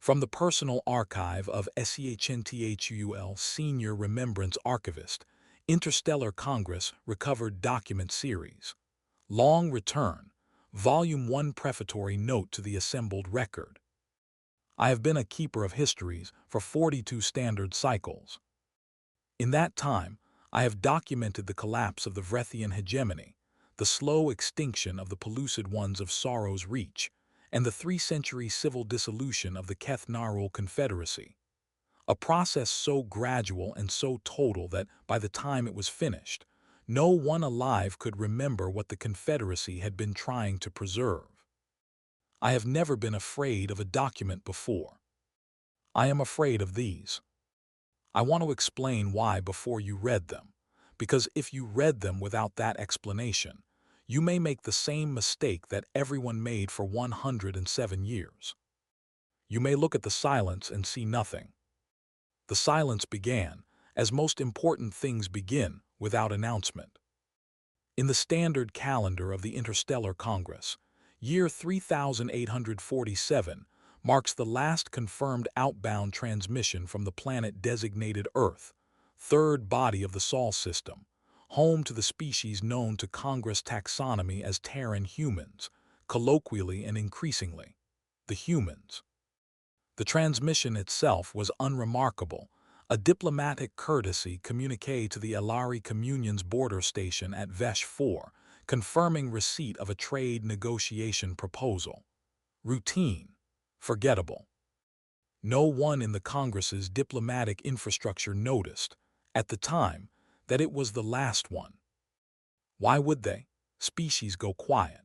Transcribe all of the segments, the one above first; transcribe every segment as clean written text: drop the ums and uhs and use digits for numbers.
From the personal archive of SEHNTHUL Senior Remembrance Archivist, Interstellar Congress Recovered Document Series. Long Return, Volume 1 Prefatory Note to the Assembled Record. I have been a keeper of histories for 42 standard cycles. In that time, I have documented the collapse of the Vrethian hegemony, the slow extinction of the pellucid ones of Sorrow's Reach, and the 3-century civil dissolution of the Keth Narul Confederacy. A process so gradual and so total that, by the time it was finished, no one alive could remember what the Confederacy had been trying to preserve. I have never been afraid of a document before. I am afraid of these. I want to explain why before you read them, because if you read them without that explanation, you may make the same mistake that everyone made for 107 years. You may look at the silence and see nothing. The silence began, as most important things begin, without announcement. In the standard calendar of the Interstellar Congress, year 3847 marks the last confirmed outbound transmission from the planet designated Earth, third body of the Sol system, home to the species known to Congress taxonomy as Terran humans, colloquially and increasingly, the humans. The transmission itself was unremarkable, a diplomatic courtesy communique to the Elari Communion's border station at Vesh 4, confirming receipt of a trade negotiation proposal. Routine, forgettable. No one in the Congress's diplomatic infrastructure noticed, at the time, that it was the last one. Why would they? Species go quiet.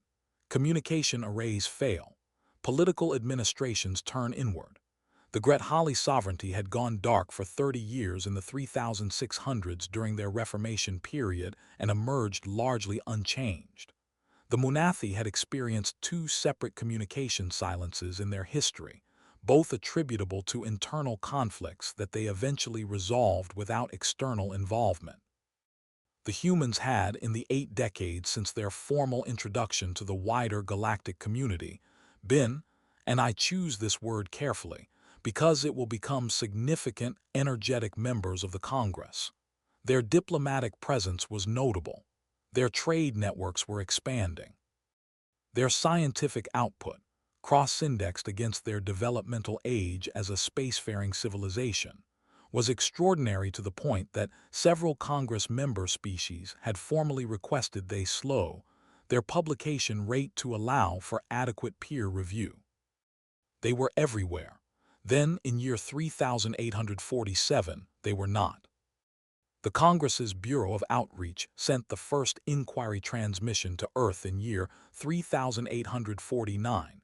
Communication arrays fail. Political administrations turn inward. The Gret Halley sovereignty had gone dark for 30 years in the 3600s during their Reformation period and emerged largely unchanged. The Munathi had experienced 2 separate communication silences in their history, both attributable to internal conflicts that they eventually resolved without external involvement. The humans had, in the 8 decades since their formal introduction to the wider galactic community, been, and I choose this word carefully, because it will become significant, energetic members of the Congress. Their diplomatic presence was notable. Their trade networks were expanding. Their scientific output, cross-indexed against their developmental age as a spacefaring civilization, was extraordinary to the point that several Congress member species had formally requested they slow their publication rate to allow for adequate peer review. They were everywhere. Then, in year 3847, they were not. The Congress's Bureau of Outreach sent the first inquiry transmission to Earth in year 3849,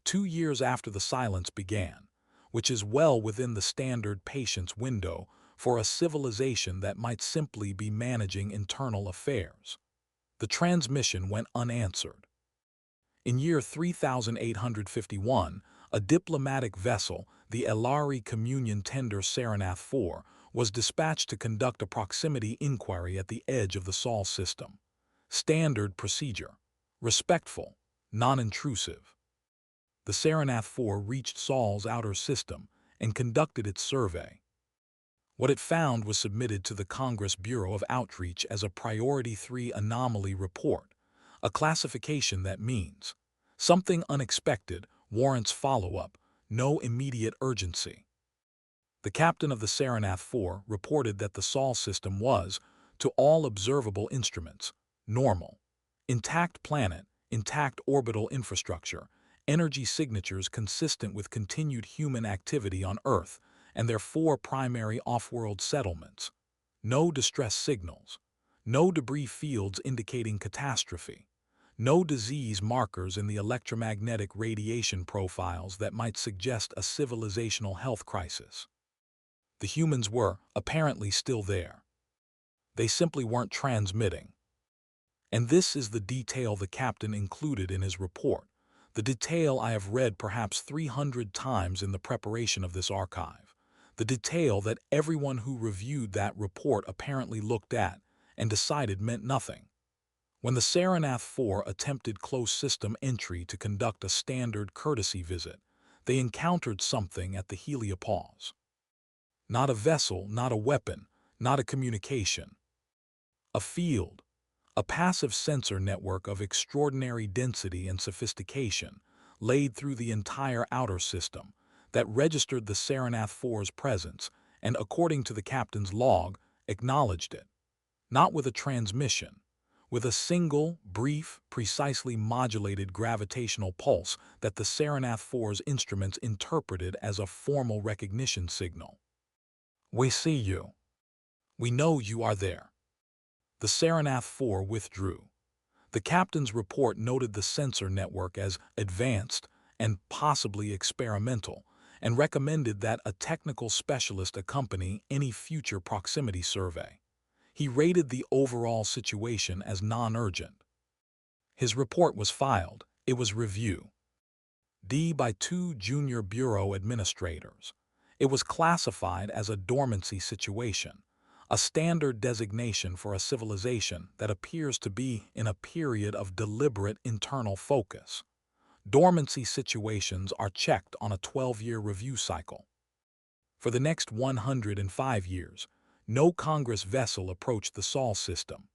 2 years after the silence began, which is well within the standard patience window for a civilization that might simply be managing internal affairs. The transmission went unanswered. In year 3851, a diplomatic vessel, the Elari Communion tender Saranath 4, was dispatched to conduct a proximity inquiry at the edge of the Sol system. Standard procedure. Respectful, non-intrusive. The Saranath 4 reached Sol's outer system and conducted its survey. What it found was submitted to the Congress Bureau of Outreach as a Priority 3 Anomaly Report, a classification that means something unexpected warrants follow-up, no immediate urgency. The captain of the Saranath 4 reported that the Sol system was, to all observable instruments, normal. Intact planet, intact orbital infrastructure, energy signatures consistent with continued human activity on Earth and their 4 primary off-world settlements. No distress signals. No debris fields indicating catastrophe. No disease markers in the electromagnetic radiation profiles that might suggest a civilizational health crisis. The humans were, apparently, still there. They simply weren't transmitting. And this is the detail the captain included in his report, the detail I have read perhaps 300 times in the preparation of this archive, the detail that everyone who reviewed that report apparently looked at and decided meant nothing. When the Saranath 4 attempted close system entry to conduct a standard courtesy visit, They encountered something at the heliopause. Not a vessel, not a weapon, not a communication. A field, a passive sensor network of extraordinary density and sophistication, laid through the entire outer system, that registered the Saranath 4's presence and, according to the captain's log, acknowledged it. Not with a transmission, with a single, brief, precisely modulated gravitational pulse that the Saranath 4's instruments interpreted as a formal recognition signal. "We see you. We know you are there." The Saranath 4 withdrew. The captain's report noted the sensor network as advanced and possibly experimental, and recommended that a technical specialist accompany any future proximity survey. He rated the overall situation as non-urgent. His report was filed. It was review D by 2 junior bureau administrators. It was classified as a dormancy situation, a standard designation for a civilization that appears to be in a period of deliberate internal focus. Dormancy situations are checked on a 12-year review cycle. For the next 105 years, no Congress vessel approached the Sol system.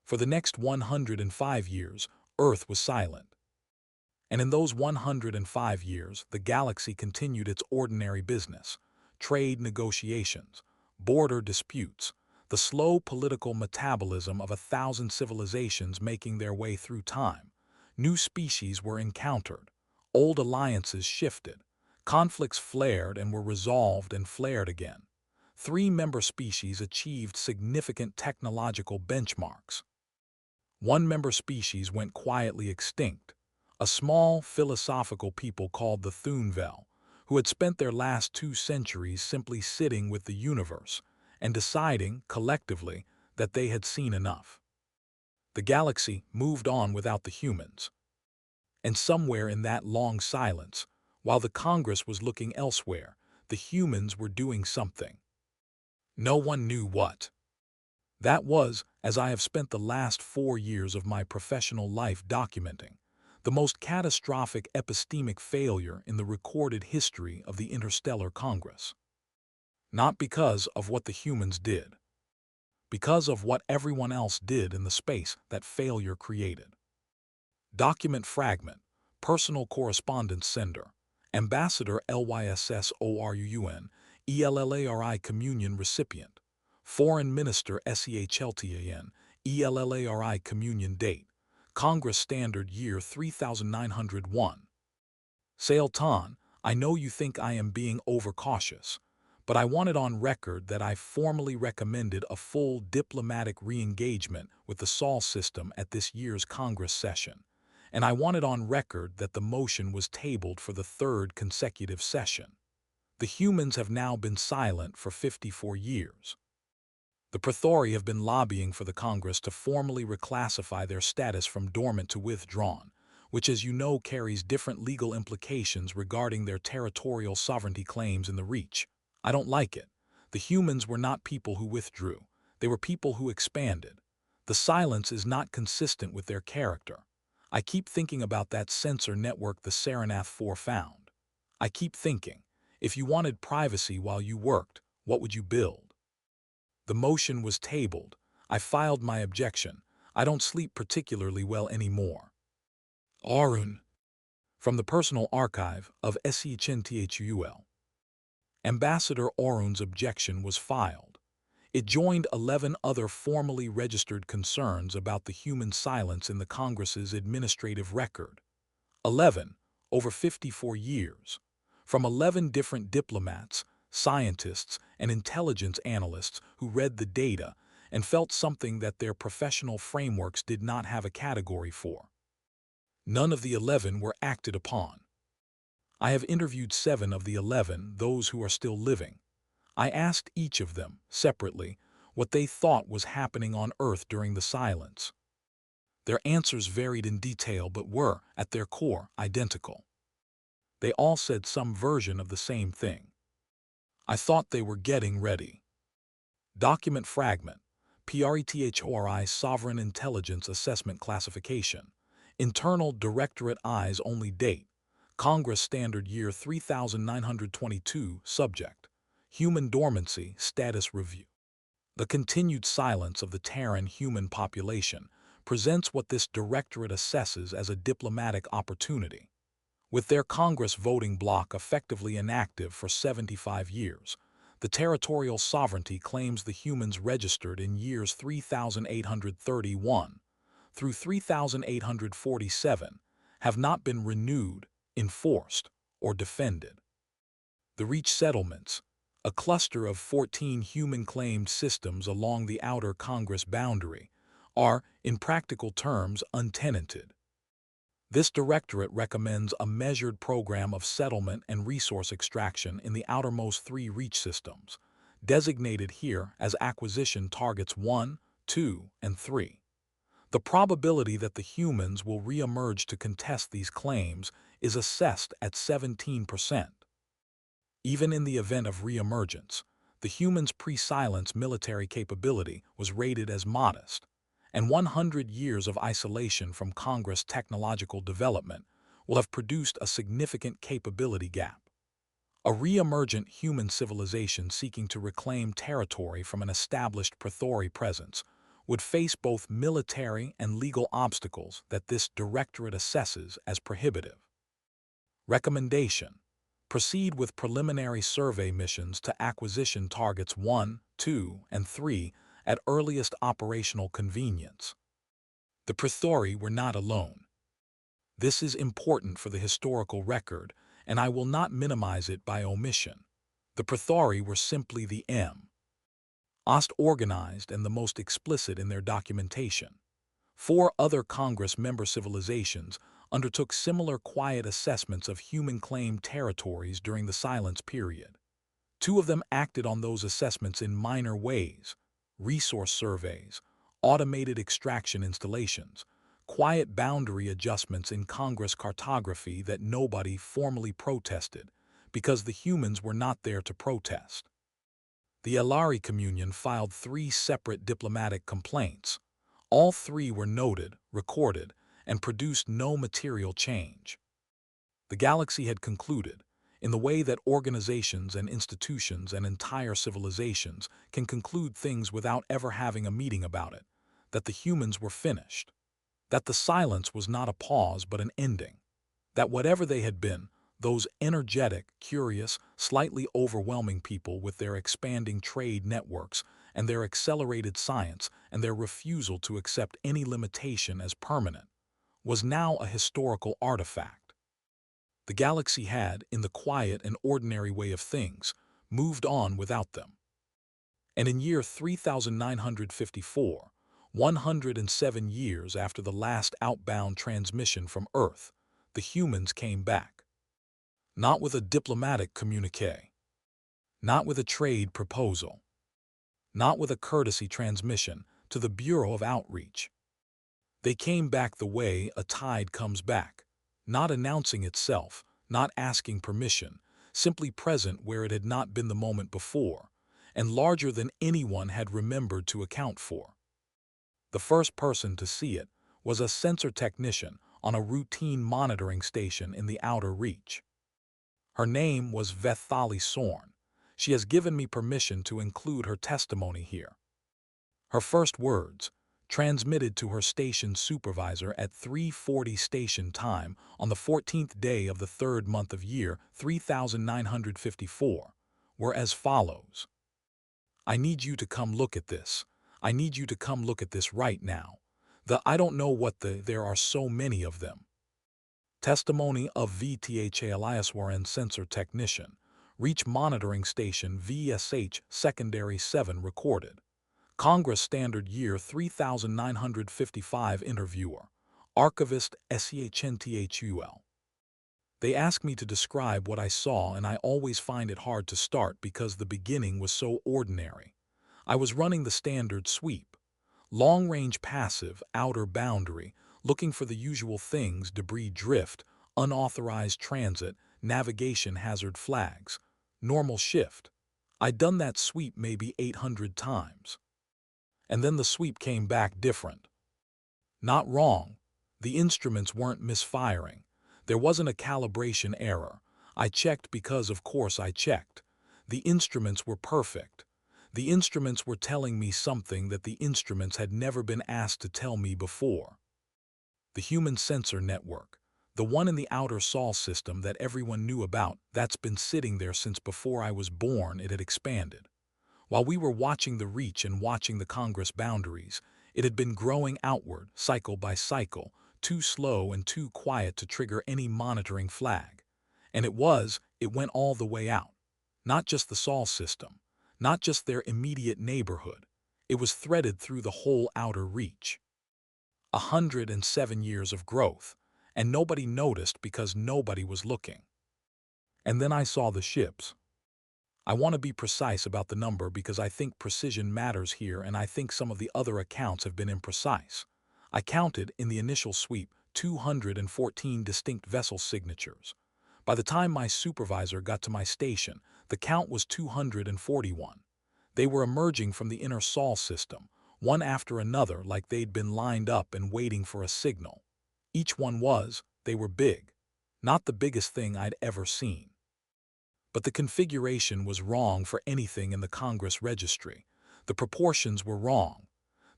For the next 105 years, Earth was silent. And in those 105 years, the galaxy continued its ordinary business: trade negotiations, border disputes, the slow political metabolism of 1,000 civilizations making their way through time. New species were encountered, old alliances shifted, conflicts flared and were resolved and flared again. 3 member species achieved significant technological benchmarks. 1 member species went quietly extinct, a small philosophical people called the Thunvel, who had spent their last 2 centuries simply sitting with the universe and deciding, collectively, that they had seen enough. The galaxy moved on without the humans. And somewhere in that long silence, while the Congress was looking elsewhere, the humans were doing something. No one knew what. That was, as I have spent the last 4 years of my professional life documenting, the most catastrophic epistemic failure in the recorded history of the Interstellar Congress. Not because of what the humans did, because of what everyone else did in the space that failure created. Document fragment, personal correspondence sender, Ambassador LYSSORUN, ELLARI Communion recipient, Foreign Minister SEHLTAN, ELLARI Communion date, Congress Standard Year 3901. Sailtan, I know you think I am being overcautious, but I want it on record that I formally recommended a full diplomatic re-engagement with the Sol system at this year's Congress session, and I want it on record that the motion was tabled for the 3rd consecutive session. The humans have now been silent for 54 years. The Praetori have been lobbying for the Congress to formally reclassify their status from dormant to withdrawn, which, as you know, carries different legal implications regarding their territorial sovereignty claims in the Reach. I don't like it. The humans were not people who withdrew. They were people who expanded. The silence is not consistent with their character. I keep thinking about that sensor network the Saranath 4 found. I keep thinking, if you wanted privacy while you worked, what would you build? The motion was tabled. I filed my objection. I don't sleep particularly well anymore. Arun. From the personal archive of SECHNTHUL. Ambassador Arun's objection was filed. It joined 11 other formally registered concerns about the human silence in the Congress's administrative record. 11, over 54 years. From 11 different diplomats, scientists, and intelligence analysts who read the data and felt something that their professional frameworks did not have a category for. None of the 11 were acted upon. I have interviewed 7 of the 11, those who are still living. I asked each of them, separately, what they thought was happening on Earth during the silence. Their answers varied in detail but were, at their core, identical. They all said some version of the same thing. I thought they were getting ready. Document fragment, PRETHORI Sovereign Intelligence Assessment Classification, Internal Directorate Eyes Only date, Congress Standard Year 3922, Subject: Human Dormancy Status Review. The continued silence of the Terran human population presents what this directorate assesses as a diplomatic opportunity. With their Congress voting bloc effectively inactive for 75 years, the territorial sovereignty claims the humans registered in years 3831 through 3847 have not been renewed, enforced, or defended. The Reach settlements, a cluster of 14 human-claimed systems along the outer Congress boundary, are, in practical terms, untenanted. This directorate recommends a measured program of settlement and resource extraction in the outermost 3 Reach systems, designated here as acquisition targets 1, 2, and 3. The probability that the humans will re-emerge to contest these claims is assessed at 17%. Even in the event of re-emergence, the humans' pre-silence military capability was rated as modest, and 100 years of isolation from Congress technological development will have produced a significant capability gap. A re-emergent human civilization seeking to reclaim territory from an established Praetori presence would face both military and legal obstacles that this directorate assesses as prohibitive. Recommendation: proceed with preliminary survey missions to acquisition targets 1, 2, and 3 at earliest operational convenience. The Praetori were not alone. This is important for the historical record, and I will not minimize it by omission. The Praetori were simply the most organized and the most explicit in their documentation. 4 other Congress member civilizations undertook similar quiet assessments of human-claimed territories during the silence period. 2 of them acted on those assessments in minor ways: resource surveys, automated extraction installations, quiet boundary adjustments in Congress cartography that nobody formally protested because the humans were not there to protest. The Elari Communion filed 3 separate diplomatic complaints. All 3 were noted, recorded, and produced no material change. The galaxy had concluded, in the way that organizations and institutions and entire civilizations can conclude things without ever having a meeting about it, that the humans were finished, that the silence was not a pause but an ending, that whatever they had been, those energetic, curious, slightly overwhelming people with their expanding trade networks and their accelerated science and their refusal to accept any limitation as permanent, was now a historical artifact. The galaxy had, in the quiet and ordinary way of things, moved on without them. And in year 3954, 107 years after the last outbound transmission from Earth, the humans came back. Not with a diplomatic communiqué, not with a trade proposal, not with a courtesy transmission to the Bureau of Outreach. They came back the way a tide comes back, not announcing itself, not asking permission, simply present where it had not been the moment before, and larger than anyone had remembered to account for. The first person to see it was a sensor technician on a routine monitoring station in the outer reach. Her name was Vethali Sorn. She has given me permission to include her testimony here. Her first words, transmitted to her station supervisor at 3:40 station time on the 14th day of the 3rd month of year 3954, were as follows: "I need you to come look at this. I need you to come look at this right now. I don't know what there are so many of them." Testimony of VTH Eliaswaran Sensor Technician, Reach Monitoring Station VSH Secondary 7 recorded. Congress Standard Year 3955 Interviewer, Archivist SEHNTHUL. They asked me to describe what I saw, and I always find it hard to start because the beginning was so ordinary. I was running the standard sweep, long-range passive, outer boundary, looking for the usual things: debris drift, unauthorized transit, navigation hazard flags, normal shift. I'd done that sweep maybe 800 times. And then the sweep came back different. Not wrong. The instruments weren't misfiring. There wasn't a calibration error. I checked because of course I checked. The instruments were perfect. The instruments were telling me something that the instruments had never been asked to tell me before. The human sensor network, the one in the outer Sol system that everyone knew about, that's been sitting there since before I was born. It had expanded. While we were watching the reach and watching the Congress boundaries, it had been growing outward, cycle by cycle, too slow and too quiet to trigger any monitoring flag. And it went all the way out. Not just the Sol system, not just their immediate neighborhood. It was threaded through the whole outer reach. 107 years of growth, and nobody noticed because nobody was looking. And then I saw the ships. I want to be precise about the number because I think precision matters here, and I think some of the other accounts have been imprecise. I counted, in the initial sweep, 214 distinct vessel signatures. By the time my supervisor got to my station, the count was 241. They were emerging from the inner Sol system, one after another, like they'd been lined up and waiting for a signal. They were big. Not the biggest thing I'd ever seen. But the configuration was wrong for anything in the Congress registry. The proportions were wrong.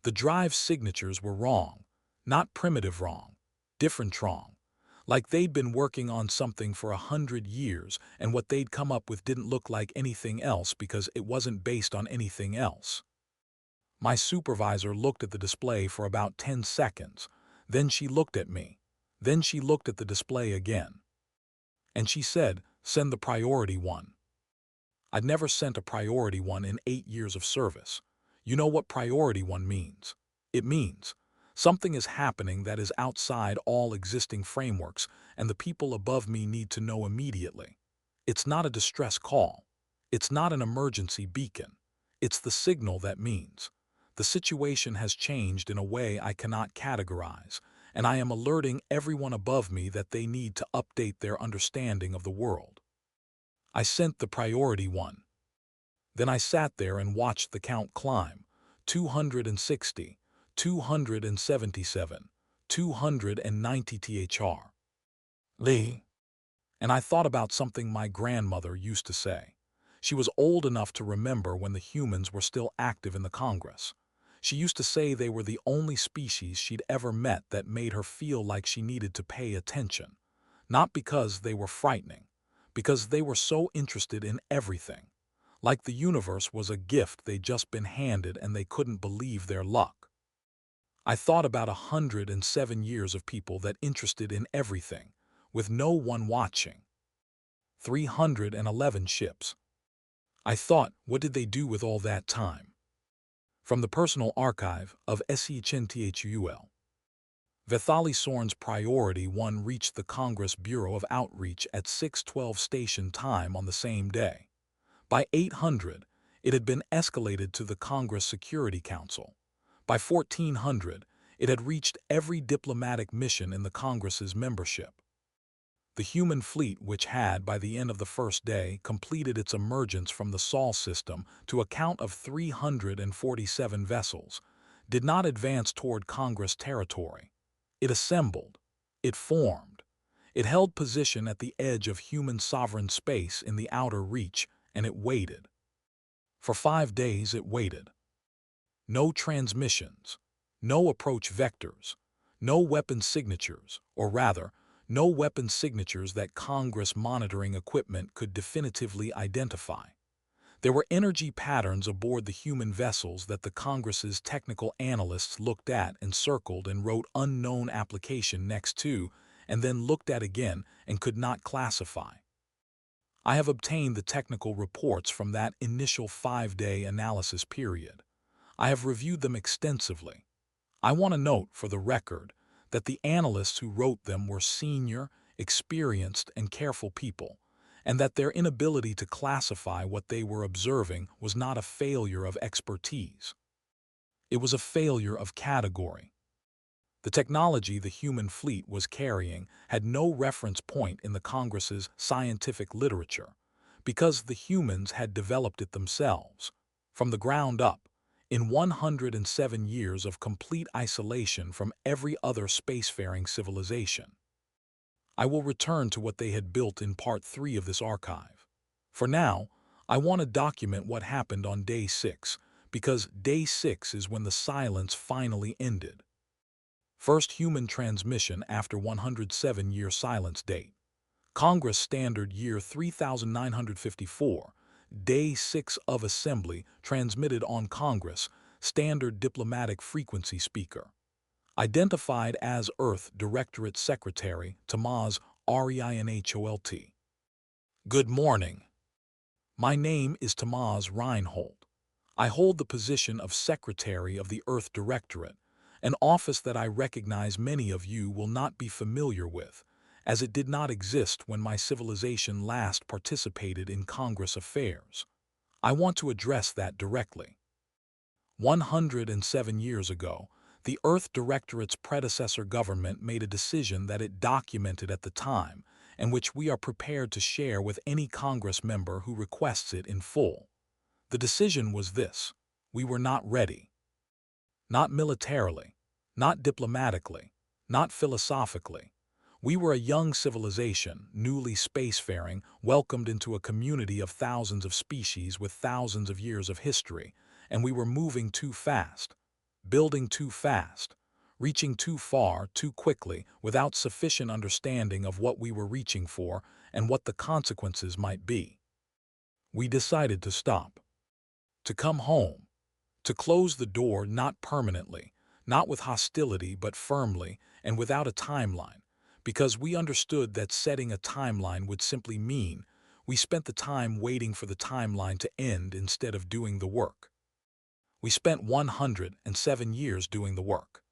The drive signatures were wrong. Not primitive wrong. Different wrong. Like they'd been working on something for 100 years, and what they'd come up with didn't look like anything else because it wasn't based on anything else. My supervisor looked at the display for about 10 seconds. Then she looked at me. Then she looked at the display again. And she said, "Send the priority one." I'd never sent a priority one in 8 years of service. You know what priority one means? It means something is happening that is outside all existing frameworks, and the people above me need to know immediately. It's not a distress call. It's not an emergency beacon. It's the signal that means the situation has changed in a way I cannot categorize, and I am alerting everyone above me that they need to update their understanding of the world. I sent the priority one. Then I sat there and watched the count climb. 260, 277, 290 THR. Lee. And I thought about something my grandmother used to say. She was old enough to remember when the humans were still active in the Congress. She used to say they were the only species she'd ever met that made her feel like she needed to pay attention. Not because they were frightening, because they were so interested in everything. Like the universe was a gift they'd just been handed and they couldn't believe their luck. I thought about 107 years of people that interested in everything, with no one watching. 311 ships. I thought, what did they do with all that time? From the personal archive of SECHNTHUL. Vethali Sorn's priority one reached the Congress Bureau of Outreach at 6:12 station time on the same day. By 800, it had been escalated to the Congress Security Council. By 1400, it had reached every diplomatic mission in the Congress's membership. The human fleet, which had, by the end of the first day, completed its emergence from the Sol system to a count of 347 vessels, did not advance toward Congress territory. It assembled. It formed. It held position at the edge of human sovereign space in the outer reach, and it waited. For 5 days it waited. No transmissions, no approach vectors, no weapon signatures, or rather, no weapon signatures that Congress monitoring equipment could definitively identify. There were energy patterns aboard the human vessels that the Congress's technical analysts looked at and circled and wrote unknown application next to, and then looked at again and could not classify. I have obtained the technical reports from that initial 5-day analysis period. I have reviewed them extensively. I want to note, for the record, that the analysts who wrote them were senior, experienced, and careful people, and that their inability to classify what they were observing was not a failure of expertise. It was a failure of category. The technology the human fleet was carrying had no reference point in the Congress's scientific literature, because the humans had developed it themselves, from the ground up, in 107 years of complete isolation from every other spacefaring civilization. I will return to what they had built in Part 3 of this archive. For now, I want to document what happened on Day 6, because Day 6 is when the silence finally ended. First human transmission after 107-year silence date. Congress Standard Year 3954, Day 6 of Assembly transmitted on Congress, Standard Diplomatic Frequency Speaker. Identified as Earth Directorate Secretary Tamaz Reinholt. Good morning. My name is Tamaz Reinhold. I hold the position of Secretary of the Earth Directorate, an office that I recognize many of you will not be familiar with, as it did not exist when my civilization last participated in Congress affairs. I want to address that directly. 107 years ago, the Earth Directorate's predecessor government made a decision that it documented at the time, and which we are prepared to share with any Congress member who requests it in full. The decision was this: we were not ready. Not militarily, not diplomatically, not philosophically. We were a young civilization, newly spacefaring, welcomed into a community of thousands of species with thousands of years of history, and we were moving too fast, building too fast, reaching too far too quickly without sufficient understanding of what we were reaching for and what the consequences might be. We decided to stop, to come home, to close the door not permanently, not with hostility but firmly and without a timeline, because we understood that setting a timeline would simply mean we spent the time waiting for the timeline to end instead of doing the work. We spent 107 years doing the work.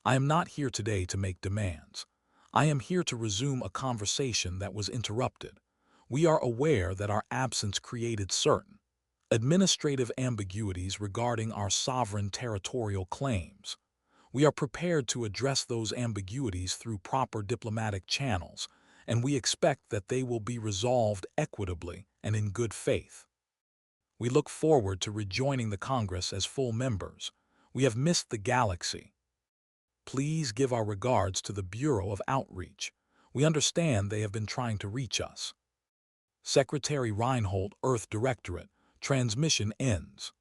I am not here today to make demands. I am here to resume a conversation that was interrupted. We are aware that our absence created certain administrative ambiguities regarding our sovereign territorial claims. We are prepared to address those ambiguities through proper diplomatic channels, and we expect that they will be resolved equitably and in good faith. We look forward to rejoining the Congress as full members. We have missed the galaxy. Please give our regards to the Bureau of Outreach. We understand they have been trying to reach us. Secretary Reinhold, Earth Directorate. Transmission ends.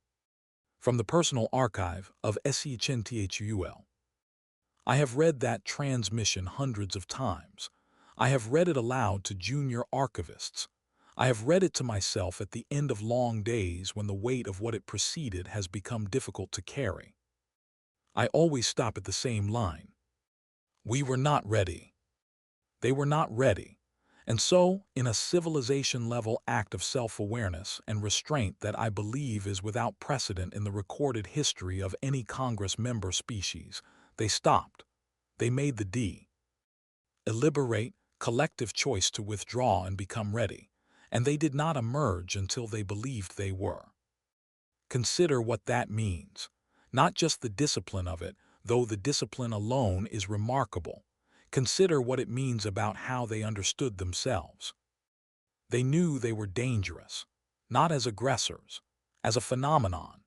From the personal archive of SECHNTHUL. I have read that transmission hundreds of times. I have read it aloud to junior archivists. I have read it to myself at the end of long days when the weight of what it preceded has become difficult to carry. I always stop at the same line. We were not ready. They were not ready. And so, in a civilization-level act of self-awareness and restraint that I believe is without precedent in the recorded history of any Congress member species, they stopped. They made the deliberate, collective choice to withdraw and become ready, and they did not emerge until they believed they were. Consider what that means. Not just the discipline of it, though the discipline alone is remarkable. Consider what it means about how they understood themselves. They knew they were dangerous, not as aggressors, as a phenomenon.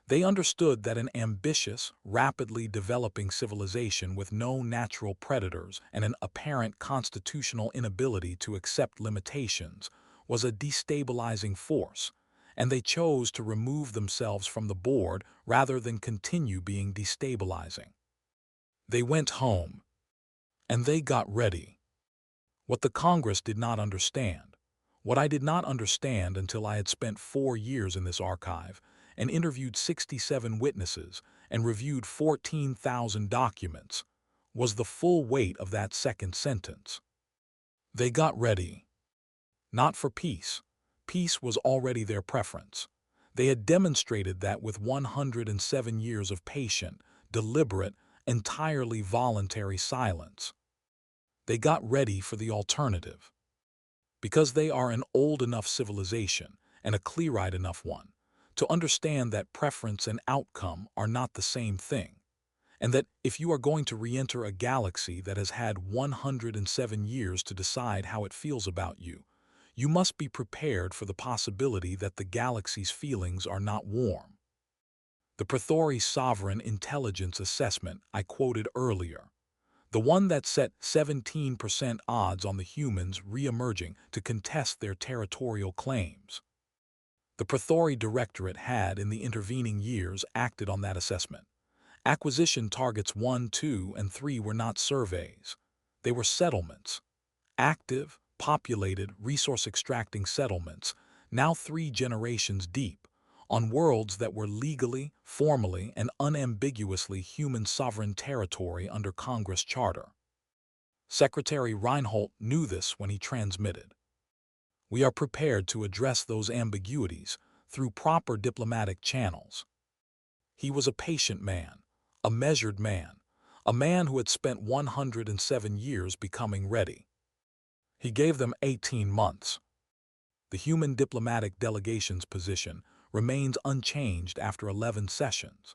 They understood that an ambitious, rapidly developing civilization with no natural predators and an apparent constitutional inability to accept limitations was a destabilizing force, and they chose to remove themselves from the board rather than continue being destabilizing. They went home. And they got ready. What the Congress did not understand, what I did not understand until I had spent 4 years in this archive and interviewed 67 witnesses and reviewed 14,000 documents, was the full weight of that second sentence. They got ready. Not for peace. Peace was already their preference. They had demonstrated that with 107 years of patient, deliberate, entirely voluntary silence. They got ready for the alternative. Because they are an old enough civilization and a clear-eyed enough one to understand that preference and outcome are not the same thing, and that if you are going to re-enter a galaxy that has had 107 years to decide how it feels about you, you must be prepared for the possibility that the galaxy's feelings are not warm. The Praetori Sovereign Intelligence Assessment I quoted earlier. the one that set 17% odds on the humans re-emerging to contest their territorial claims. The Prethori Directorate had, in the intervening years, acted on that assessment. Acquisition targets 1, 2, and 3 were not surveys. They were settlements. Active, populated, resource-extracting settlements, now 3 generations deep, on worlds that were legally, formally, and unambiguously human sovereign territory under Congress Charter. Secretary Reinhold knew this when he transmitted. We are prepared to address those ambiguities through proper diplomatic channels. He was a patient man, a measured man, a man who had spent 107 years becoming ready. He gave them 18 months. The human diplomatic delegation's position remains unchanged after 11 sessions.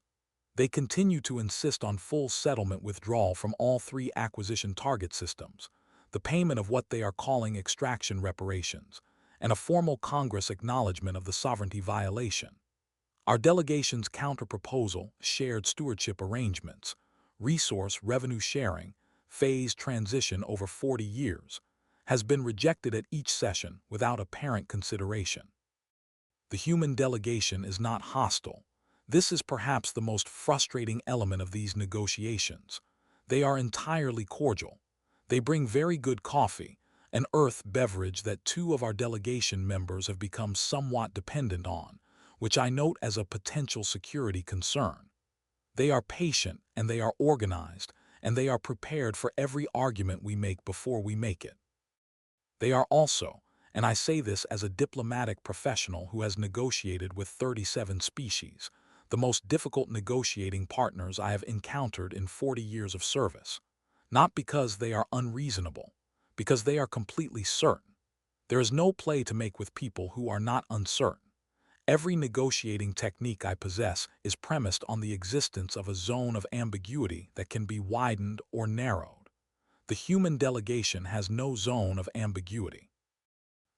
They continue to insist on full settlement withdrawal from all 3 acquisition target systems, the payment of what they are calling extraction reparations, and a formal Congress acknowledgement of the sovereignty violation. Our delegation's counter-proposal, shared stewardship arrangements, resource revenue sharing, phased transition over 40 years, has been rejected at each session without apparent consideration. The human delegation is not hostile. This is perhaps the most frustrating element of these negotiations. They are entirely cordial. They bring very good coffee, an earth beverage that 2 of our delegation members have become somewhat dependent on, which I note as a potential security concern. They are patient and they are organized, and they are prepared for every argument we make before we make it. They are also, and I say this as a diplomatic professional who has negotiated with 37 species, the most difficult negotiating partners I have encountered in 40 years of service. Not because they are unreasonable, because they are completely certain. There is no play to make with people who are not uncertain. Every negotiating technique I possess is premised on the existence of a zone of ambiguity that can be widened or narrowed. The human delegation has no zone of ambiguity.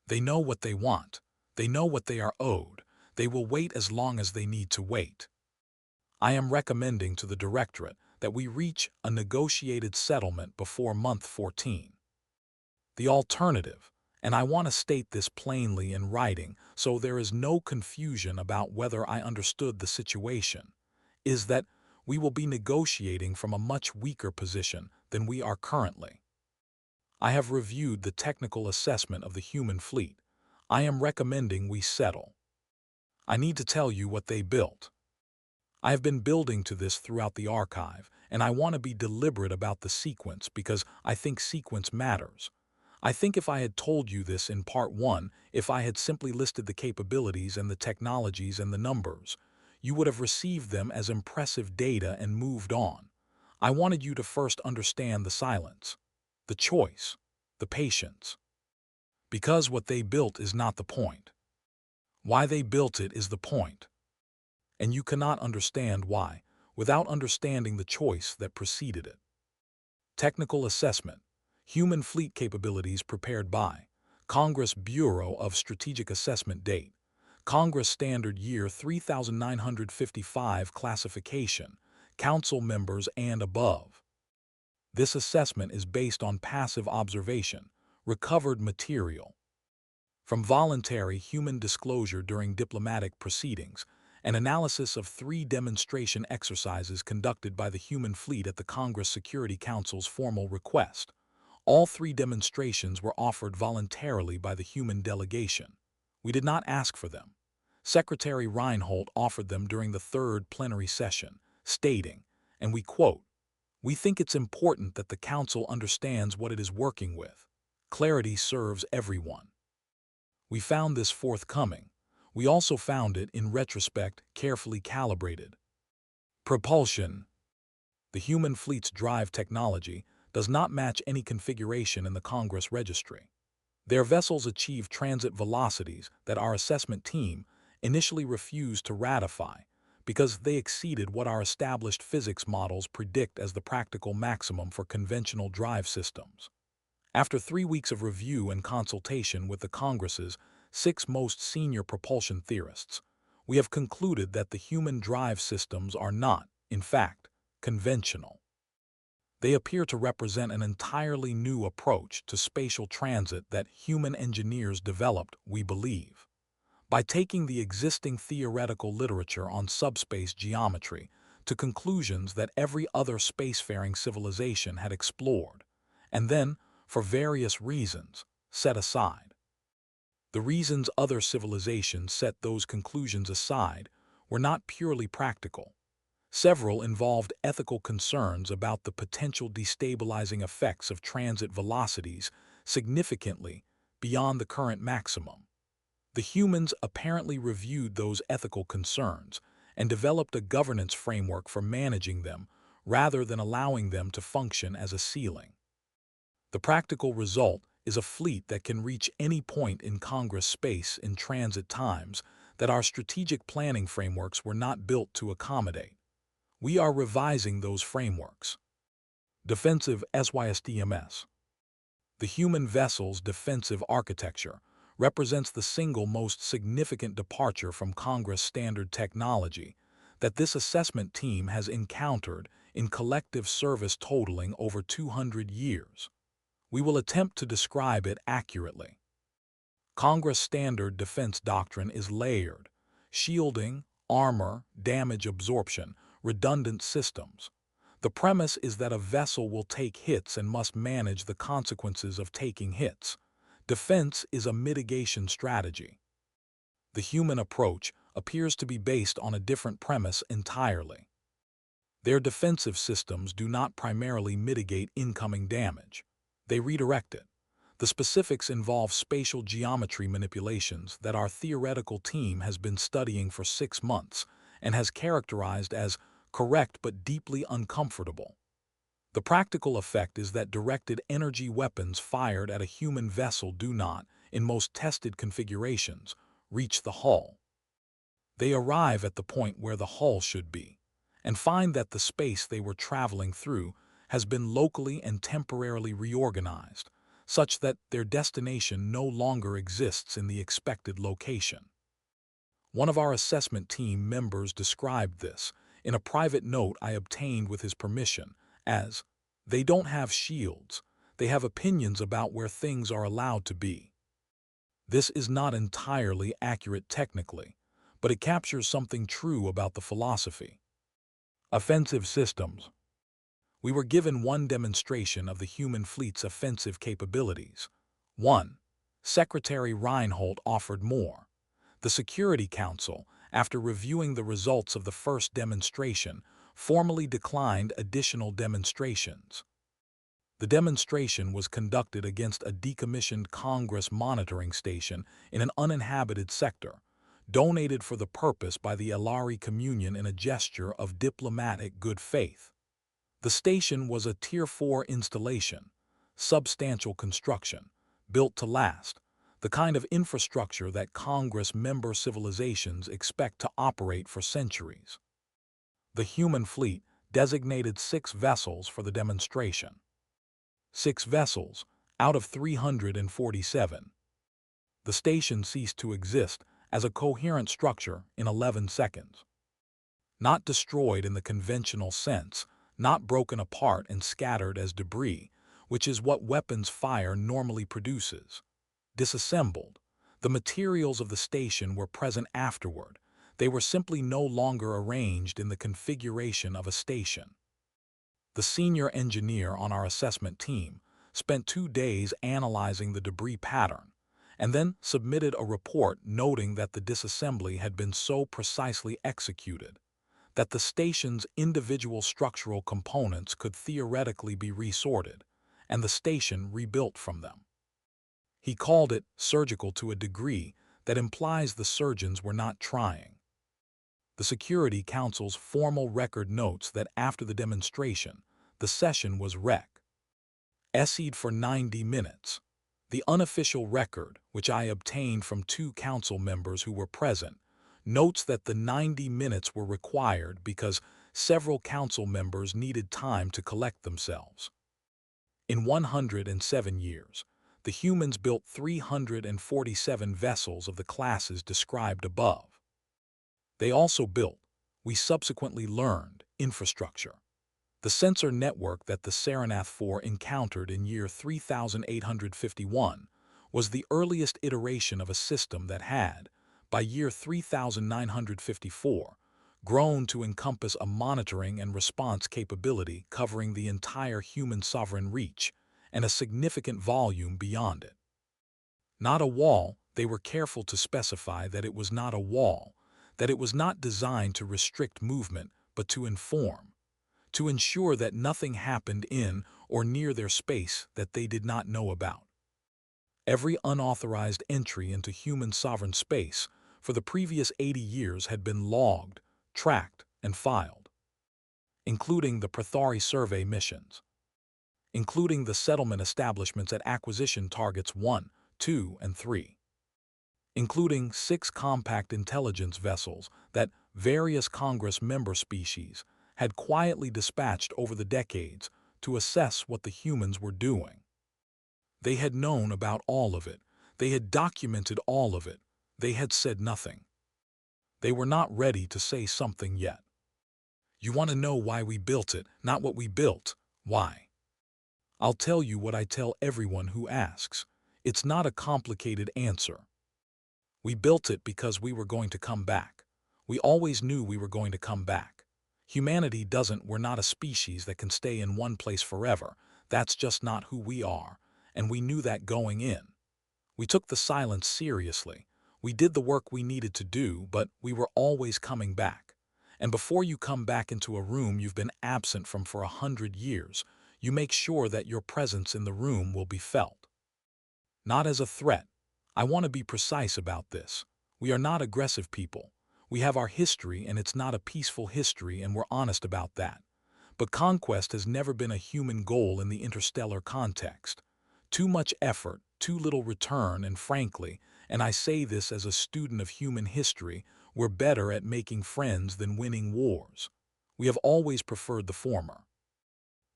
They know what they want. They know what they are owed. They will wait as long as they need to wait. I am recommending to the Directorate that we reach a negotiated settlement before month 14. The alternative, and I want to state this plainly in writing so there is no confusion about whether I understood the situation, is that we will be negotiating from a much weaker position than we are currently. I have reviewed the technical assessment of the human fleet. I am recommending we settle. I need to tell you what they built. I have been building to this throughout the archive, and I want to be deliberate about the sequence because I think sequence matters. I think if I had told you this in part 1, if I had simply listed the capabilities and the technologies and the numbers, you would have received them as impressive data and moved on. I wanted you to first understand the silence, the choice, the patience. Because what they built is not the point. Why they built it is the point. And you cannot understand why without understanding the choice that preceded it. Technical assessment. Human fleet capabilities prepared by Congress Bureau of Strategic Assessment date. Congress Standard Year 3955 classification, council members and above. This assessment is based on passive observation, recovered material. From voluntary human disclosure during diplomatic proceedings, an analysis of 3 demonstration exercises conducted by the human fleet at the Congress Security Council's formal request. All 3 demonstrations were offered voluntarily by the human delegation. We did not ask for them. Secretary Reinhold offered them during the 3rd plenary session, stating, and we quote, "We think it's important that the Council understands what it is working with. Clarity serves everyone." We found this forthcoming. We also found it, in retrospect, carefully calibrated. Propulsion. The human fleet's drive technology does not match any configuration in the Congress registry. Their vessels achieve transit velocities that our assessment team initially refused to ratify because they exceeded what our established physics models predict as the practical maximum for conventional drive systems. After 3 weeks of review and consultation with the Congress's 6 most senior propulsion theorists, we have concluded that the human drive systems are not, in fact, conventional. They appear to represent an entirely new approach to spatial transit that human engineers developed, we believe. By taking the existing theoretical literature on subspace geometry to conclusions that every other spacefaring civilization had explored, and then, for various reasons, set aside. The reasons other civilizations set those conclusions aside were not purely practical. Several involved ethical concerns about the potential destabilizing effects of transit velocities significantly beyond the current maximum. The humans apparently reviewed those ethical concerns and developed a governance framework for managing them rather than allowing them to function as a ceiling. The practical result is a fleet that can reach any point in Congress space in transit times that our strategic planning frameworks were not built to accommodate. We are revising those frameworks. Defensive SYSDMS. The human vessel's defensive architecture represents the single most significant departure from Congress standard technology that this assessment team has encountered in collective service totaling over 200 years. We will attempt to describe it accurately. Congress standard defense doctrine is layered: shielding, armor, damage absorption, redundant systems. The premise is that a vessel will take hits and must manage the consequences of taking hits. Defense is a mitigation strategy. The human approach appears to be based on a different premise entirely. Their defensive systems do not primarily mitigate incoming damage. They redirect it. The specifics involve spatial geometry manipulations that our theoretical team has been studying for 6 months and has characterized as correct but deeply uncomfortable. The practical effect is that directed energy weapons fired at a human vessel do not, in most tested configurations, reach the hull. They arrive at the point where the hull should be, and find that the space they were traveling through has been locally and temporarily reorganized, such that their destination no longer exists in the expected location. One of our assessment team members described this, in a private note I obtained with his permission, as, "They don't have shields, they have opinions about where things are allowed to be." This is not entirely accurate technically, but it captures something true about the philosophy. Offensive systems. We were given one demonstration of the human fleet's offensive capabilities. 1. Secretary Reinhold offered more. The Security Council, after reviewing the results of the first demonstration, formally declined additional demonstrations. The demonstration was conducted against a decommissioned Congress monitoring station in an uninhabited sector, donated for the purpose by the Elari Communion in a gesture of diplomatic good faith. The station was a Tier 4 installation, substantial construction, built to last, the kind of infrastructure that Congress member civilizations expect to operate for centuries. The human fleet designated 6 vessels for the demonstration. 6 vessels out of 347. The station ceased to exist as a coherent structure in 11 seconds. Not destroyed in the conventional sense, not broken apart and scattered as debris, which is what weapons fire normally produces. Disassembled. The materials of the station were present afterward. They were simply no longer arranged in the configuration of a station. The senior engineer on our assessment team spent 2 days analyzing the debris pattern, and then submitted a report noting that the disassembly had been so precisely executed that the station's individual structural components could theoretically be resorted, and the station rebuilt from them. He called it surgical to a degree that implies the surgeons were not trying. The Security Council's formal record notes that after the demonstration, the session was essayed for 90 minutes. The unofficial record, which I obtained from 2 council members who were present, notes that the 90 minutes were required because several council members needed time to collect themselves. In 107 years, the humans built 347 vessels of the classes described above. They also built, we subsequently learned, infrastructure. The sensor network that the Saranath 4 encountered in year 3851 was the earliest iteration of a system that had, by year 3954, grown to encompass a monitoring and response capability covering the entire human sovereign reach and a significant volume beyond it. Not a wall, they were careful to specify that it was not a wall, that it was not designed to restrict movement but to inform, to ensure that nothing happened in or near their space that they did not know about. Every unauthorized entry into human sovereign space for the previous 80 years had been logged, tracked, and filed, including the Prathari survey missions, including the settlement establishments at acquisition targets 1, 2, and 3, including 6 compact intelligence vessels that various Congress member species had quietly dispatched over the decades to assess what the humans were doing. They had known about all of it. They had documented all of it. They had said nothing. They were not ready to say something yet. You want to know why we built it, not what we built. Why? I'll tell you what I tell everyone who asks. It's not a complicated answer. We built it because we were going to come back. We always knew we were going to come back. Humanity doesn't, we're not a species that can stay in one place forever. That's just not who we are, and we knew that going in. We took the silence seriously. We did the work we needed to do, but we were always coming back. And before you come back into a room you've been absent from for 100 years, you make sure that your presence in the room will be felt. Not as a threat. I want to be precise about this. We are not aggressive people. We have our history, and it's not a peaceful history, and we're honest about that. But conquest has never been a human goal in the interstellar context. Too much effort, too little return, and frankly, and I say this as a student of human history, we're better at making friends than winning wars. We have always preferred the former.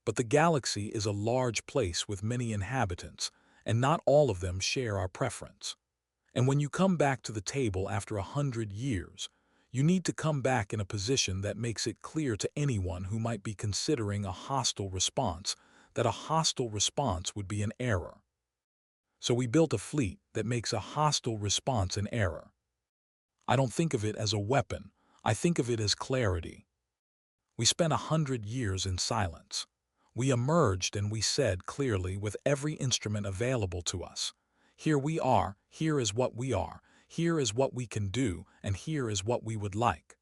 But the galaxy is a large place with many inhabitants, and not all of them share our preference. And when you come back to the table after 100 years, you need to come back in a position that makes it clear to anyone who might be considering a hostile response that a hostile response would be an error. So we built a fleet that makes a hostile response an error. I don't think of it as a weapon. I think of it as clarity. We spent 100 years in silence. We emerged and we said clearly with every instrument available to us, here we are, here is what we are, here is what we can do, and here is what we would like.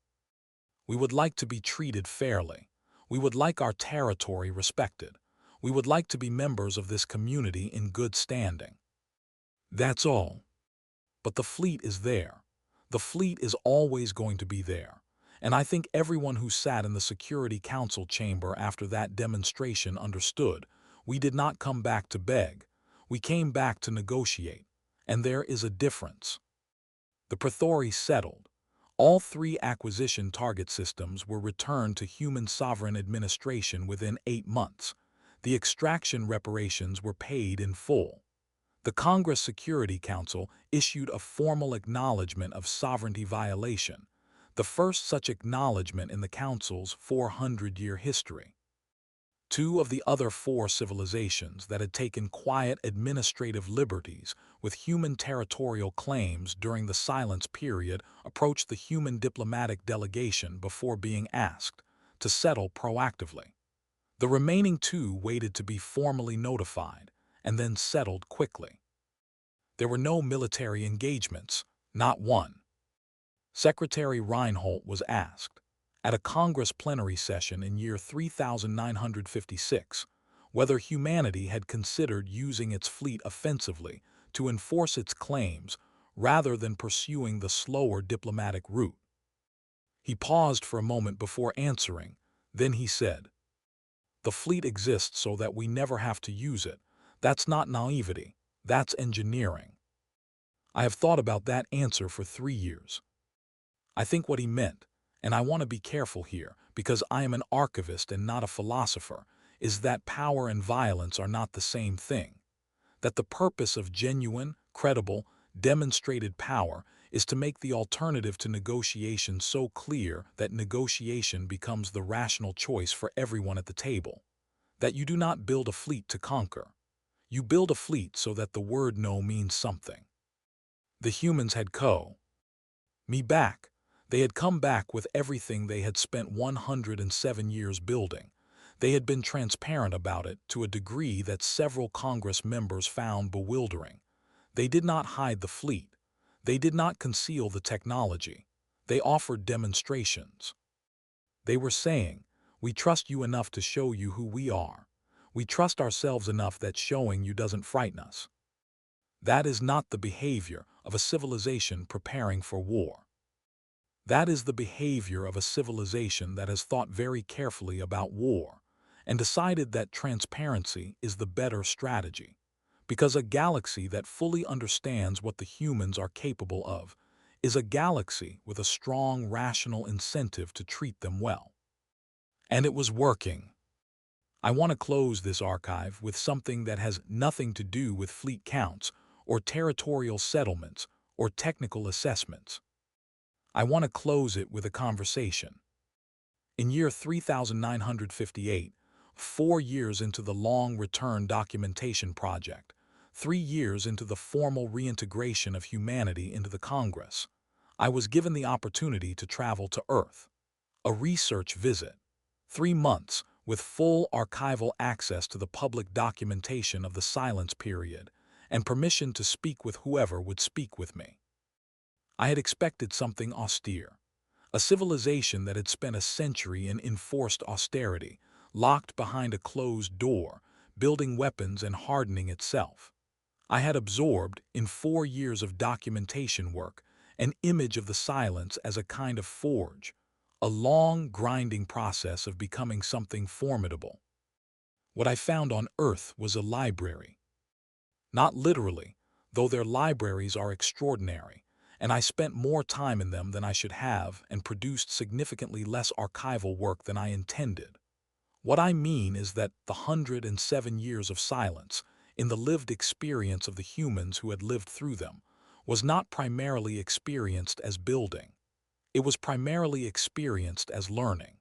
We would like to be treated fairly. We would like our territory respected. We would like to be members of this community in good standing. That's all. But the fleet is there. The fleet is always going to be there. And I think everyone who sat in the Security Council chamber after that demonstration understood. We did not come back to beg. We came back to negotiate. And there is a difference. The Prathori settled. All 3 acquisition target systems were returned to human sovereign administration within 8 months. The extraction reparations were paid in full. The Congress Security Council issued a formal acknowledgement of sovereignty violation, the first such acknowledgement in the Council's 400-year history. 2 of the other 4 civilizations that had taken quiet administrative liberties with human territorial claims during the silence period approached the human diplomatic delegation before being asked to settle proactively. The remaining 2 waited to be formally notified and then settled quickly. There were no military engagements, not one. Secretary Reinhold was asked, at a Congress plenary session in year 3956, whether humanity had considered using its fleet offensively to enforce its claims rather than pursuing the slower diplomatic route. He paused for a moment before answering, then he said, "The fleet exists so that we never have to use it. That's not naivety, that's engineering." I have thought about that answer for 3 years. I think what he meant, and I want to be careful here because I am an archivist and not a philosopher, is that power and violence are not the same thing. That the purpose of genuine, credible, demonstrated power is to make the alternative to negotiation so clear that negotiation becomes the rational choice for everyone at the table. That you do not build a fleet to conquer. You build a fleet so that the word no means something. The humans had me back. They had come back with everything they had spent 107 years building. They had been transparent about it to a degree that several Congress members found bewildering. They did not hide the fleet. They did not conceal the technology. They offered demonstrations. They were saying, "We trust you enough to show you who we are. We trust ourselves enough that showing you doesn't frighten us." That is not the behavior of a civilization preparing for war. That is the behavior of a civilization that has thought very carefully about war and decided that transparency is the better strategy. Because a galaxy that fully understands what the humans are capable of is a galaxy with a strong rational incentive to treat them well. And it was working. I want to close this archive with something that has nothing to do with fleet counts or territorial settlements or technical assessments. I want to close it with a conversation. In year 3958, 4 years into the long return documentation project, 3 years into the formal reintegration of humanity into the Congress, I was given the opportunity to travel to Earth. A research visit. 3 months with full archival access to the public documentation of the silence period and permission to speak with whoever would speak with me. I had expected something austere. A civilization that had spent a century in enforced austerity, locked behind a closed door, building weapons and hardening itself. I had absorbed, in 4 years of documentation work, an image of the silence as a kind of forge, a long, grinding process of becoming something formidable. What I found on Earth was a library. Not literally, though their libraries are extraordinary, and I spent more time in them than I should have and produced significantly less archival work than I intended. What I mean is that the 107 years of silence, in the lived experience of the humans who had lived through them, was not primarily experienced as building. It was primarily experienced as learning.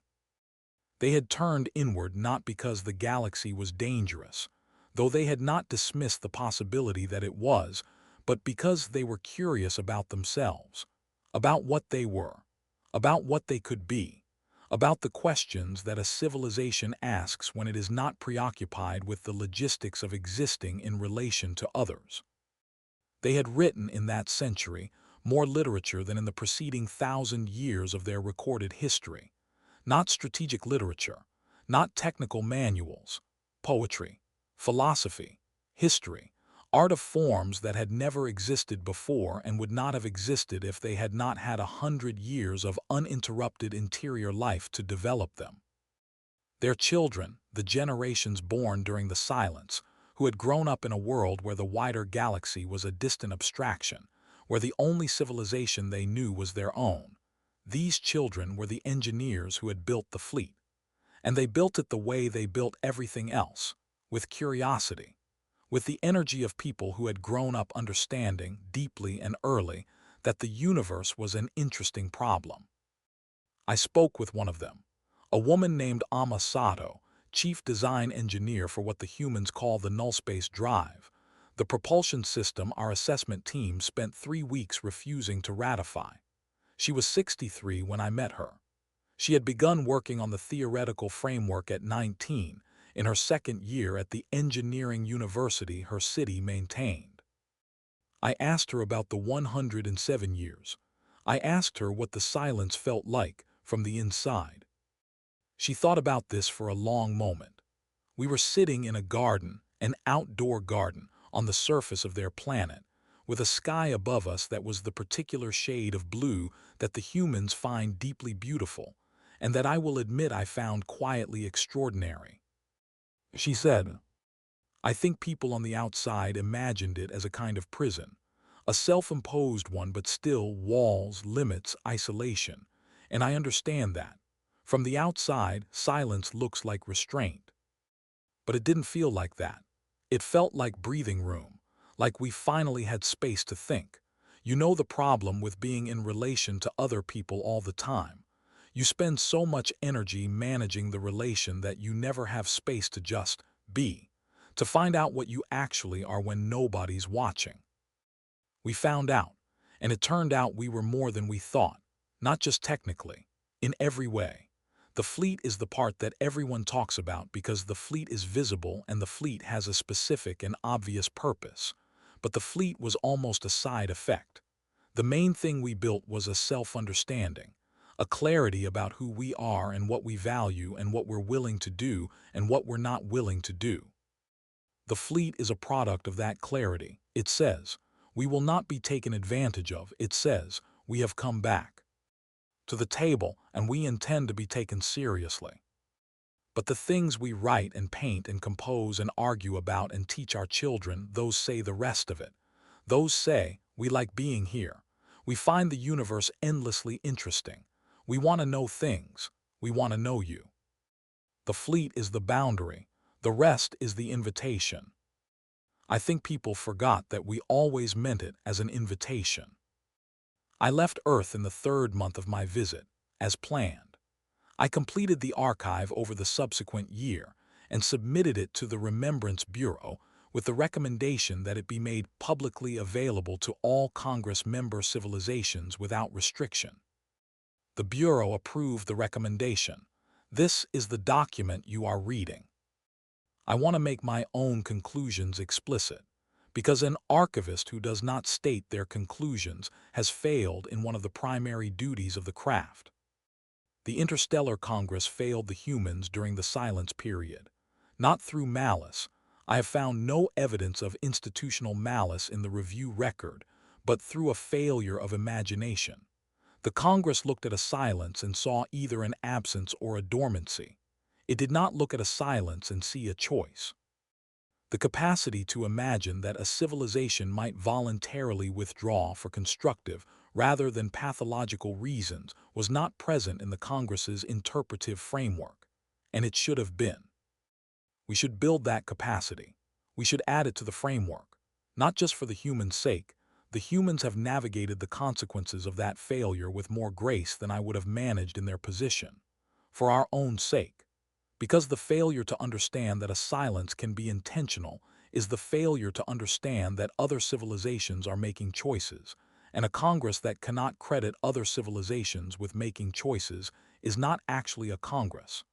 They had turned inward not because the galaxy was dangerous, though they had not dismissed the possibility that it was, but because they were curious about themselves, about what they were, about what they could be, about the questions that a civilization asks when it is not preoccupied with the logistics of existing in relation to others. They had written in that century more literature than in the preceding 1,000 years of their recorded history. Not strategic literature, not technical manuals, poetry, philosophy, history, art of forms that had never existed before and would not have existed if they had not had 100 years of uninterrupted interior life to develop them. Their children, the generations born during the silence, who had grown up in a world where the wider galaxy was a distant abstraction, where the only civilization they knew was their own. These children were the engineers who had built the fleet. And they built it the way they built everything else, with curiosity, with the energy of people who had grown up understanding, deeply and early, that the universe was an interesting problem. I spoke with one of them, a woman named Ama Sato, chief design engineer for what the humans call the nullspace drive, the propulsion system our assessment team spent 3 weeks refusing to ratify. She was 63 when I met her. She had begun working on the theoretical framework at 19, in her second year at the engineering university her city maintained. I asked her about the 107 years. I asked her what the silence felt like from the inside. She thought about this for a long moment. We were sitting in a garden, an outdoor garden, on the surface of their planet, with a sky above us that was the particular shade of blue that the humans find deeply beautiful, and that I will admit I found quietly extraordinary. She said, "I think people on the outside imagined it as a kind of prison, a self-imposed one, but still walls, limits, isolation, and I understand that. From the outside, silence looks like restraint. But it didn't feel like that. It felt like breathing room, like we finally had space to think. You know the problem with being in relation to other people all the time. You spend so much energy managing the relation that you never have space to just be, to find out what you actually are when nobody's watching. We found out, and it turned out we were more than we thought, not just technically, in every way. The fleet is the part that everyone talks about because the fleet is visible and the fleet has a specific and obvious purpose. But the fleet was almost a side effect. The main thing we built was a self-understanding, a clarity about who we are and what we value and what we're willing to do and what we're not willing to do. The fleet is a product of that clarity. It says, we will not be taken advantage of. It says, we have come back to the table and we intend to be taken seriously. But the things we write and paint and compose and argue about and teach our children, those say the rest of it. Those say, we like being here. We find the universe endlessly interesting. We want to know things. We want to know you. The fleet is the boundary. The rest is the invitation. I think people forgot that we always meant it as an invitation. I left Earth in the 3rd month of my visit, as planned. I completed the archive over the subsequent year and submitted it to the Remembrance Bureau with the recommendation that it be made publicly available to all Congress member civilizations without restriction. The Bureau approved the recommendation. This is the document you are reading. I want to make my own conclusions explicit, because an archivist who does not state their conclusions has failed in one of the primary duties of the craft. The Interstellar Congress failed the humans during the silence period. Not through malice. I have found no evidence of institutional malice in the review record, but through a failure of imagination. The Congress looked at a silence and saw either an absence or a dormancy. It did not look at a silence and see a choice. The capacity to imagine that a civilization might voluntarily withdraw for constructive rather than pathological reasons was not present in the Congress's interpretive framework, and it should have been. We should build that capacity. We should add it to the framework, not just for the human's sake. The humans have navigated the consequences of that failure with more grace than I would have managed in their position. For our own sake. Because the failure to understand that a silence can be intentional is the failure to understand that other civilizations are making choices, and a Congress that cannot credit other civilizations with making choices is not actually a Congress.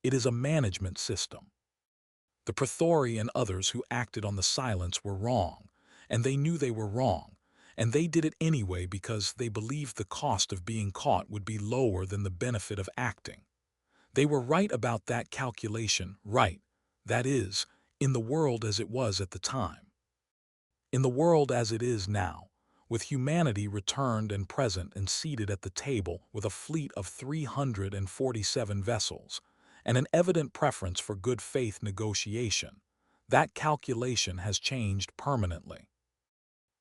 It is a management system. The Praetori and others who acted on the silence were wrong, and they knew they were wrong, and they did it anyway because they believed the cost of being caught would be lower than the benefit of acting. They were right about that calculation, right, that is, in the world as it was at the time. In the world as it is now, with humanity returned and present and seated at the table with a fleet of 347 vessels, and an evident preference for good faith negotiation, that calculation has changed permanently.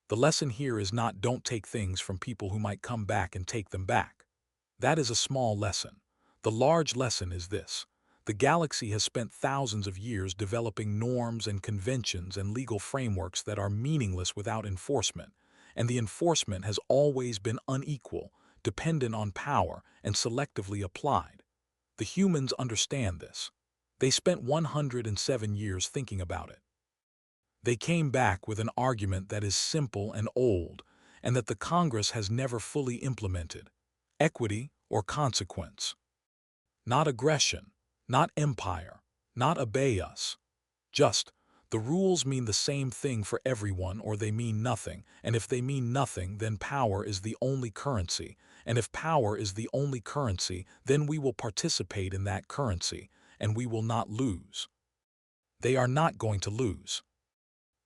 The lesson here is not don't take things from people who might come back and take them back. That is a small lesson. The large lesson is this. The galaxy has spent thousands of years developing norms and conventions and legal frameworks that are meaningless without enforcement, and the enforcement has always been unequal, dependent on power, and selectively applied. The humans understand this. They spent 107 years thinking about it. They came back with an argument that is simple and old, and that the Congress has never fully implemented: equity or consequence. Not aggression, not empire, not obey us. Just, the rules mean the same thing for everyone or they mean nothing, and if they mean nothing, then power is the only currency, and if power is the only currency, then we will participate in that currency, and we will not lose. They are not going to lose.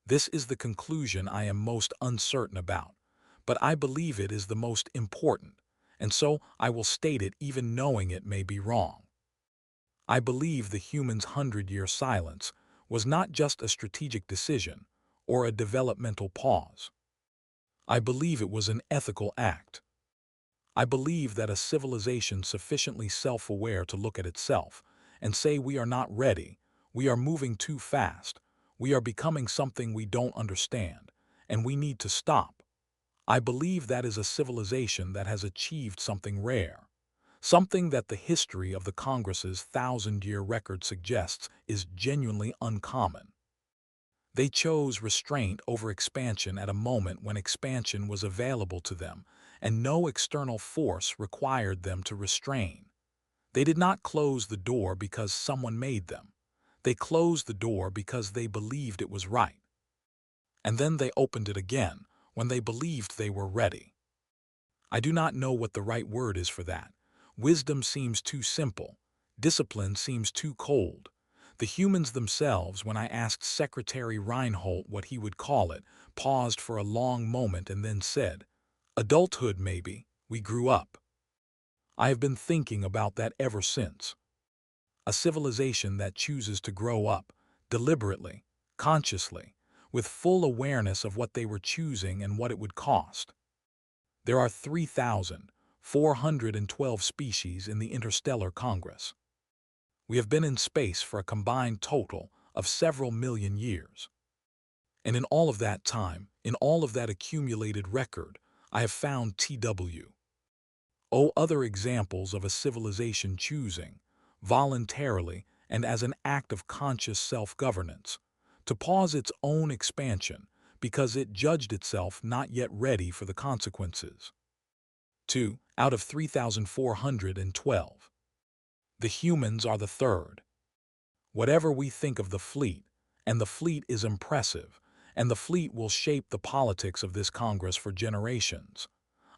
This is the conclusion I am most uncertain about, but I believe it is the most important, and so I will state it even knowing it may be wrong. I believe the humans' 100-year silence was not just a strategic decision or a developmental pause. I believe it was an ethical act. I believe that a civilization sufficiently self-aware to look at itself and say we are not ready, we are moving too fast, we are becoming something we don't understand, and we need to stop. I believe that is a civilization that has achieved something rare, something that the history of the Congress's thousand-year record suggests is genuinely uncommon. They chose restraint over expansion at a moment when expansion was available to them, and no external force required them to restrain. They did not close the door because someone made them. They closed the door because they believed it was right. And then they opened it again when they believed they were ready. I do not know what the right word is for that. Wisdom seems too simple. Discipline seems too cold. The humans themselves, when I asked Secretary Reinhold what he would call it, paused for a long moment and then said, "Adulthood, maybe. We grew up." I have been thinking about that ever since. A civilization that chooses to grow up, deliberately, consciously, with full awareness of what they were choosing and what it would cost. There are 3,412 species in the Interstellar Congress. We have been in space for a combined total of several million years. And in all of that time, in all of that accumulated record, I have found other examples of a civilization choosing, voluntarily and as an act of conscious self-governance, to pause its own expansion because it judged itself not yet ready for the consequences. 2 out of 3,412. The humans are the third. Whatever we think of the fleet, and the fleet is impressive, and the fleet will shape the politics of this Congress for generations,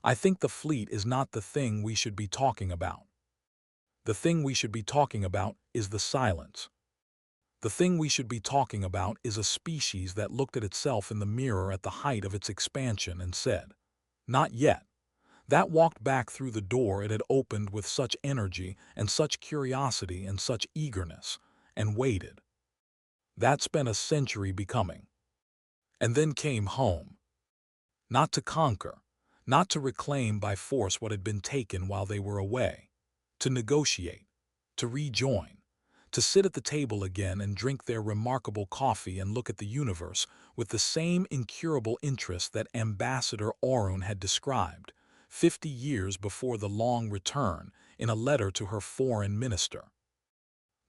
I think the fleet is not the thing we should be talking about. The thing we should be talking about is the silence. The thing we should be talking about is a species that looked at itself in the mirror at the height of its expansion and said, "Not yet." That walked back through the door it had opened with such energy and such curiosity and such eagerness, and waited. That spent a century becoming. And then came home. Not to conquer, not to reclaim by force what had been taken while they were away. To negotiate, to rejoin, to sit at the table again and drink their remarkable coffee and look at the universe with the same incurable interest that Ambassador Orun had described, 50 years before the long return, in a letter to her foreign minister.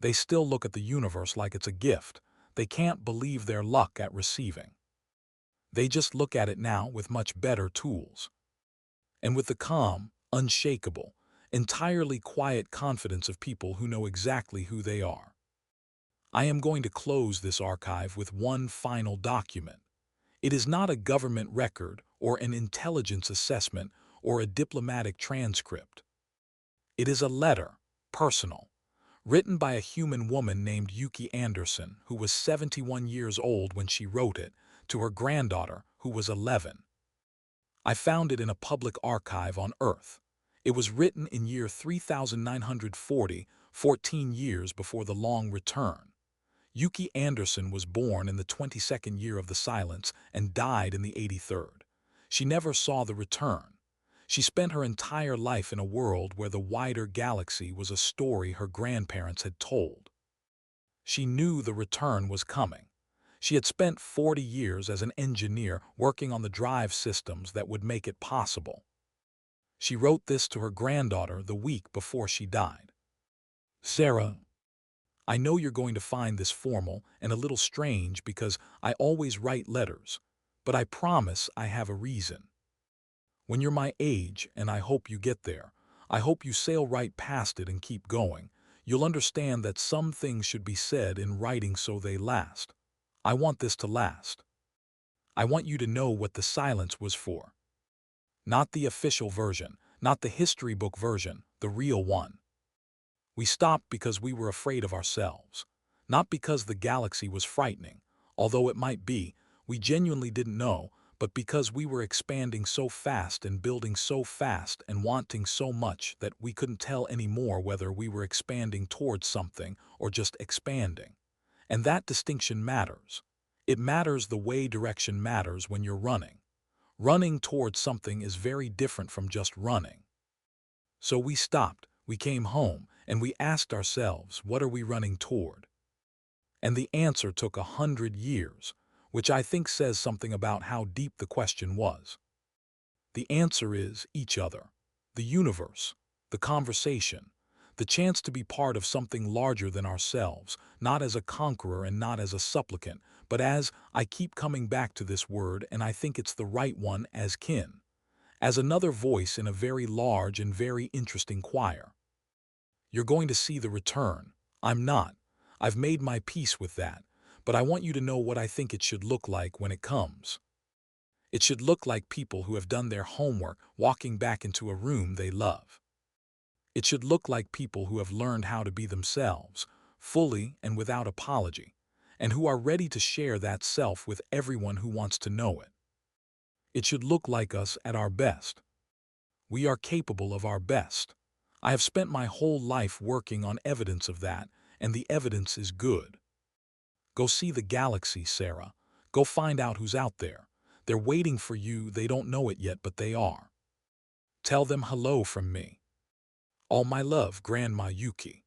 They still look at the universe like it's a gift. They can't believe their luck at receiving. They just look at it now with much better tools. And with the calm, unshakable, entirely quiet confidence of people who know exactly who they are. I am going to close this archive with one final document. It is not a government record or an intelligence assessment or a diplomatic transcript. It is a letter, personal, written by a human woman named Yuki Anderson, who was 71 years old when she wrote it, to her granddaughter, who was 11. I found it in a public archive on Earth. It was written in year 3940, 14 years before the long return. Yuki Anderson was born in the 22nd year of the silence and died in the 83rd. She never saw the return. She spent her entire life in a world where the wider galaxy was a story her grandparents had told. She knew the return was coming. She had spent 40 years as an engineer working on the drive systems that would make it possible. She wrote this to her granddaughter the week before she died. "Sarah, I know you're going to find this formal and a little strange because I always write letters, but I promise I have a reason. When you're my age, and I hope you get there, I hope you sail right past it and keep going, you'll understand that some things should be said in writing so they last. I want this to last. I want you to know what the silence was for. Not the official version, not the history book version, the real one. We stopped because we were afraid of ourselves. Not because the galaxy was frightening, although it might be, we genuinely didn't know, but because we were expanding so fast and building so fast and wanting so much that we couldn't tell anymore whether we were expanding towards something or just expanding. And that distinction matters. It matters the way direction matters when you're running. Running towards something is very different from just running. So we stopped, we came home, and we asked ourselves, what are we running toward? And the answer took 100 years, which I think says something about how deep the question was. The answer is each other, the universe, the conversation, the chance to be part of something larger than ourselves, not as a conqueror and not as a supplicant, but as, I keep coming back to this word and I think it's the right one, as kin, as another voice in a very large and very interesting choir. You're going to see the return. I'm not. I've made my peace with that, but I want you to know what I think it should look like when it comes. It should look like people who have done their homework walking back into a room they love. It should look like people who have learned how to be themselves, fully and without apology, and who are ready to share that self with everyone who wants to know it. It should look like us at our best. We are capable of our best. I have spent my whole life working on evidence of that, and the evidence is good. Go see the galaxy, Sarah. Go find out who's out there. They're waiting for you, they don't know it yet, but they are. Tell them hello from me. All my love, Grandma Yuki.